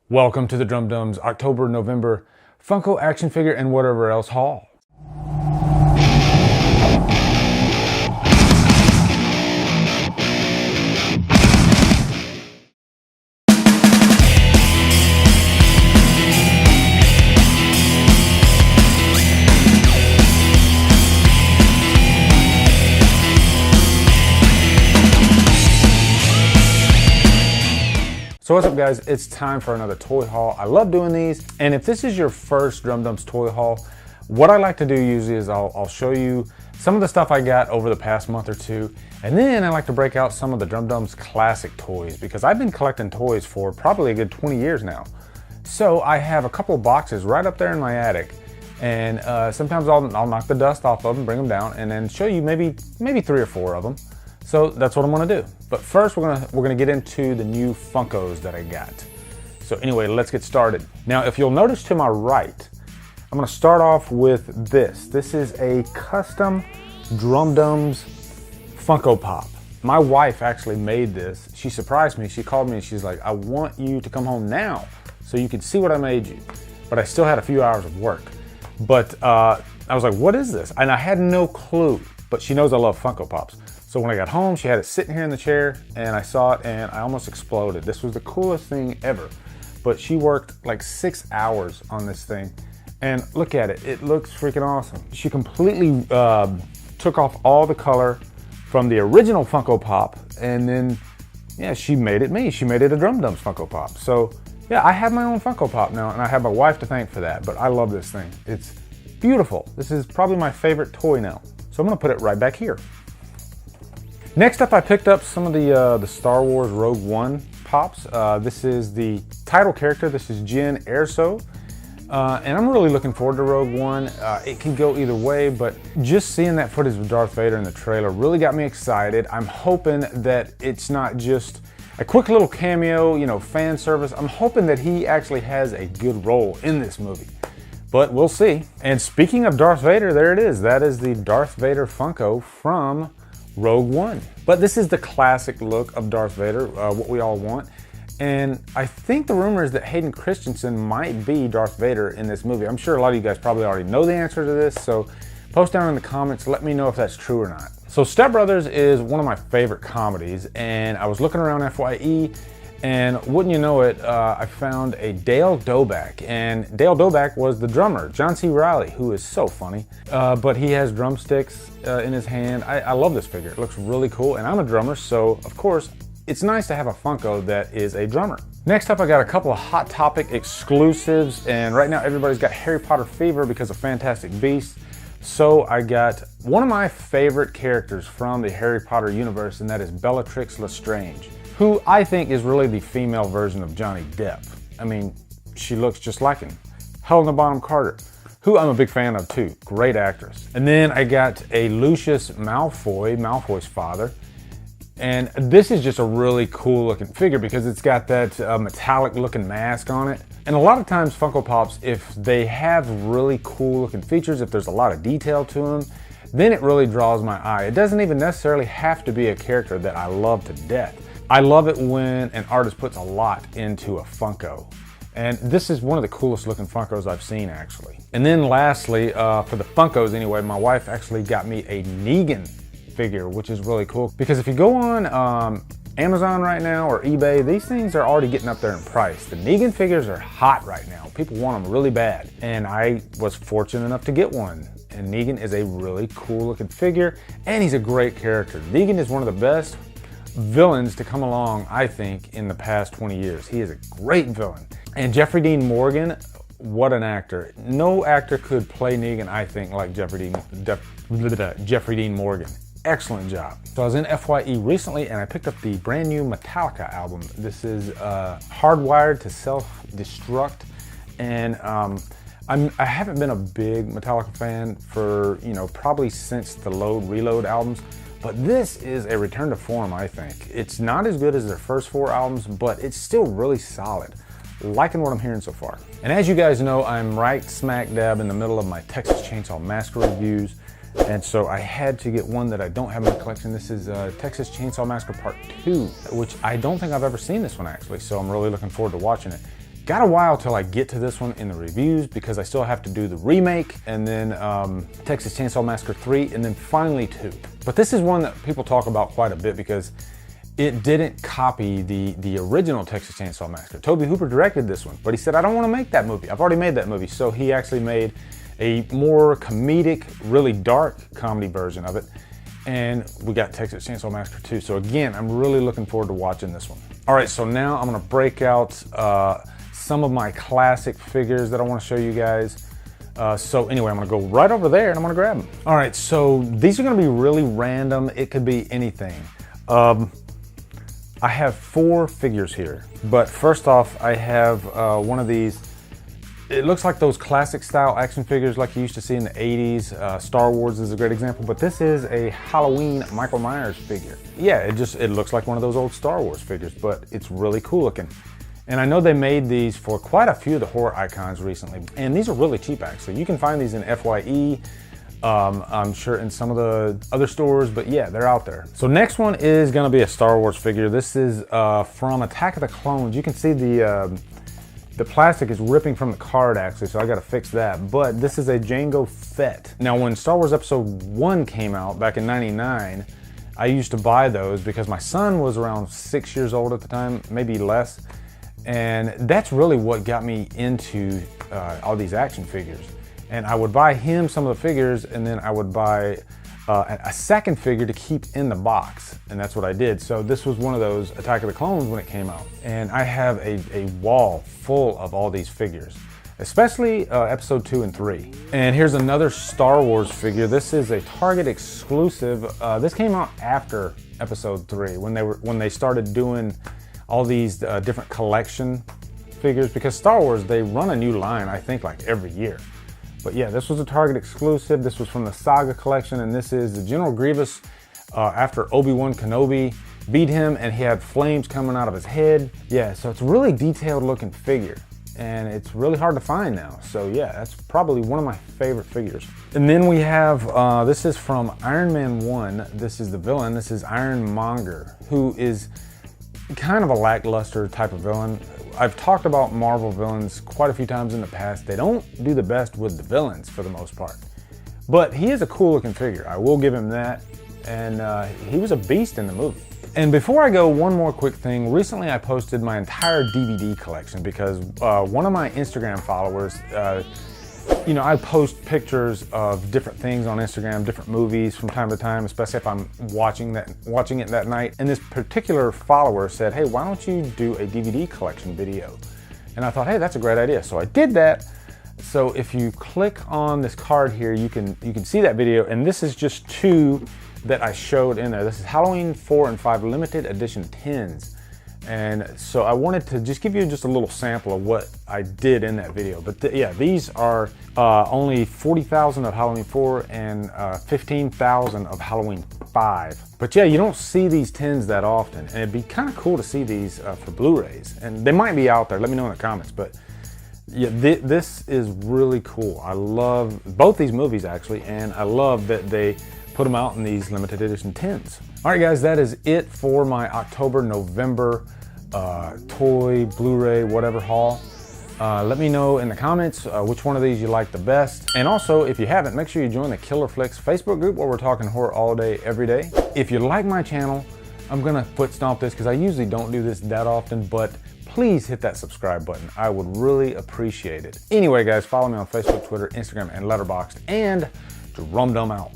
Welcome to the Drumdums October-November Funko action figure and whatever else haul. So what's up guys, it's time for another toy haul. I love doing these, and if this is your first Drumdums toy haul, what I like to do usually is I'll show you some of the stuff I got over the past month or two, and then I like to break out some of the Drumdums classic toys because I've been collecting toys for probably a good 20 years now. So I have a couple of boxes right up there in my attic, and sometimes I'll knock the dust off of them, bring them down, and then show you maybe 3 or 4 of them. So that's what I'm gonna do. But first we're gonna get into the new Funkos that I got. So anyway, let's get started. Now, if you'll notice to my right, I'm gonna start off with this. This is a custom Drumdums Funko Pop. My wife actually made this. She surprised me. She called me and she's like, I want you to come home now so you can see what I made you. But I still had a few hours of work. But I was like, what is this? And I had no clue, but she knows I love Funko Pops. So when I got home, she had it sitting here in the chair and I saw it and I almost exploded. This was the coolest thing ever. But she worked like 6 hours on this thing. And look at it, it looks freaking awesome. She completely took off all the color from the original Funko Pop, and then, yeah, she made it me. She made it a Drumdums Funko Pop. So yeah, I have my own Funko Pop now, and I have my wife to thank for that, but I love this thing. It's beautiful. This is probably my favorite toy now. So I'm gonna put it right back here. Next up, I picked up some of the Star Wars Rogue One Pops. This is the title character. This is Jyn Erso. And I'm really looking forward to Rogue One. It can go either way, but just seeing that footage of Darth Vader in the trailer really got me excited. I'm hoping that it's not just a quick little cameo, you know, fan service. I'm hoping that he actually has a good role in this movie, but we'll see. And speaking of Darth Vader, there it is. That is the Darth Vader Funko from Rogue One. But this is the classic look of Darth Vader, what we all want. And I think the rumor is that Hayden Christensen might be Darth Vader in this movie. I'm sure a lot of you guys probably already know the answer to this, so post down in the comments, let me know if that's true or not. So Step Brothers is one of my favorite comedies, and I was looking around FYE, and wouldn't you know it, I found a Dale Doback, and Dale Doback was the drummer, John C. Reilly, who is so funny, but he has drumsticks in his hand. I love this figure. It looks really cool, and I'm a drummer, so of course, it's nice to have a Funko that is a drummer. Next up, I got a couple of Hot Topic exclusives, and right now everybody's got Harry Potter fever because of Fantastic Beasts. So I got one of my favorite characters from the Harry Potter universe, and that is Bellatrix Lestrange, who I think is really the female version of Johnny Depp. I mean, she looks just like him. Helena Bonham Carter, who I'm a big fan of too, great actress. And then I got a Lucius Malfoy, Malfoy's father. And this is just a really cool looking figure because it's got that metallic looking mask on it. And a lot of times Funko Pops, if they have really cool looking features, if there's a lot of detail to them, then it really draws my eye. It doesn't even necessarily have to be a character that I love to death. I love it when an artist puts a lot into a Funko. And this is one of the coolest looking Funkos I've seen, actually. And then lastly, for the Funkos anyway, my wife actually got me a Negan figure, which is really cool. Because if you go on Amazon right now or eBay, these things are already getting up there in price. The Negan figures are hot right now. People want them really bad. And I was fortunate enough to get one. And Negan is a really cool looking figure, and he's a great character. Negan is one of the best villains to come along, I think, in the past 20 years. He is a great villain. And Jeffrey Dean Morgan, what an actor. No actor could play Negan, I think, like Jeffrey Dean Morgan. Excellent job. So I was in FYE recently and I picked up the brand new Metallica album. This is Hardwired to Self-Destruct. And I haven't been a big Metallica fan for, you know, probably since the Load Reload albums. But this is a return to form, I think. It's not as good as their first 4 albums, but it's still really solid. Liking what I'm hearing so far. And as you guys know, I'm right smack dab in the middle of my Texas Chainsaw Massacre reviews. And so I had to get one that I don't have in my collection. This is Texas Chainsaw Massacre Part 2, which I don't think I've ever seen this one actually, so I'm really looking forward to watching it. Got a while till I get to this one in the reviews because I still have to do the remake and then Texas Chainsaw Massacre 3 and then finally 2. But this is one that people talk about quite a bit because it didn't copy the original Texas Chainsaw Massacre. Tobe Hooper directed this one, but he said, I don't want to make that movie. I've already made that movie. So he actually made a more comedic, really dark comedy version of it. And we got Texas Chainsaw Massacre 2. So again, I'm really looking forward to watching this one. All right, so now I'm gonna break out some of my classic figures that I wanna show you guys. So anyway, I'm gonna go right over there and I'm gonna grab them. All right, so these are gonna be really random. It could be anything. I have 4 figures here, but first off, I have one of these. It looks like those classic style action figures like you used to see in the 80s. Star Wars is a great example, but this is a Halloween Michael Myers figure. Yeah, it looks like one of those old Star Wars figures, but it's really cool looking. And I know they made these for quite a few of the horror icons recently, and these are really cheap actually. You can find these in FYE, I'm sure in some of the other stores, but yeah, they're out there. So next one is gonna be a Star Wars figure. This is from Attack of the Clones. You can see the plastic is ripping from the card actually, so I gotta fix that. But this is a Jango Fett. Now when Star Wars Episode 1 came out back in '99, I used to buy those because my son was around 6 years old at the time, maybe less. And that's really what got me into all these action figures. And I would buy him some of the figures, and then I would buy a second figure to keep in the box. And that's what I did. So this was one of those Attack of the Clones when it came out. And I have a wall full of all these figures, especially Episode 2 and 3. And here's another Star Wars figure. This is a Target exclusive. This came out after Episode 3 when they started doing all these different collection figures, because Star Wars, they run a new line, I think, like every year. But yeah, this was a Target exclusive. This was from the Saga collection, and this is the General Grievous after Obi-Wan Kenobi beat him, and he had flames coming out of his head. Yeah, so it's a really detailed looking figure, and it's really hard to find now. So yeah, that's probably one of my favorite figures. And then we have, this is from Iron Man 1. This is the villain. This is Ironmonger, who is kind of a lackluster type of villain. I've talked about Marvel villains quite a few times in the past. They don't do the best with the villains for the most part. But he is a cool looking figure, I will give him that. And he was a beast in the movie. And before I go, one more quick thing. Recently I posted my entire DVD collection because one of my Instagram followers, you know, I post pictures of different things on Instagram, different movies from time to time, especially if I'm watching it that night. And this particular follower said, hey, why don't you do a DVD collection video? And I thought, hey, that's a great idea. So I did that. So if you click on this card here, you can see that video. And this is just 2 that I showed in there. This is Halloween 4 and 5 limited edition tins. And so I wanted to just give you just a little sample of what I did in that video. But yeah, these are only 40,000 of Halloween 4 and 15,000 of Halloween 5. But yeah, you don't see these tins that often. And it'd be kind of cool to see these for Blu-rays. And they might be out there, let me know in the comments. But yeah, this is really cool. I love both these movies actually, and I love that they put them out in these limited edition tins. All right guys, that is it for my October-November toy, Blu-ray, whatever haul. Let me know in the comments which one of these you like the best. And also, if you haven't, make sure you join the Killer Flicks Facebook group where we're talking horror all day, every day. If you like my channel, I'm gonna foot stomp this because I usually don't do this that often, but please hit that subscribe button. I would really appreciate it. Anyway guys, follow me on Facebook, Twitter, Instagram, and Letterboxd, and Drumdum out.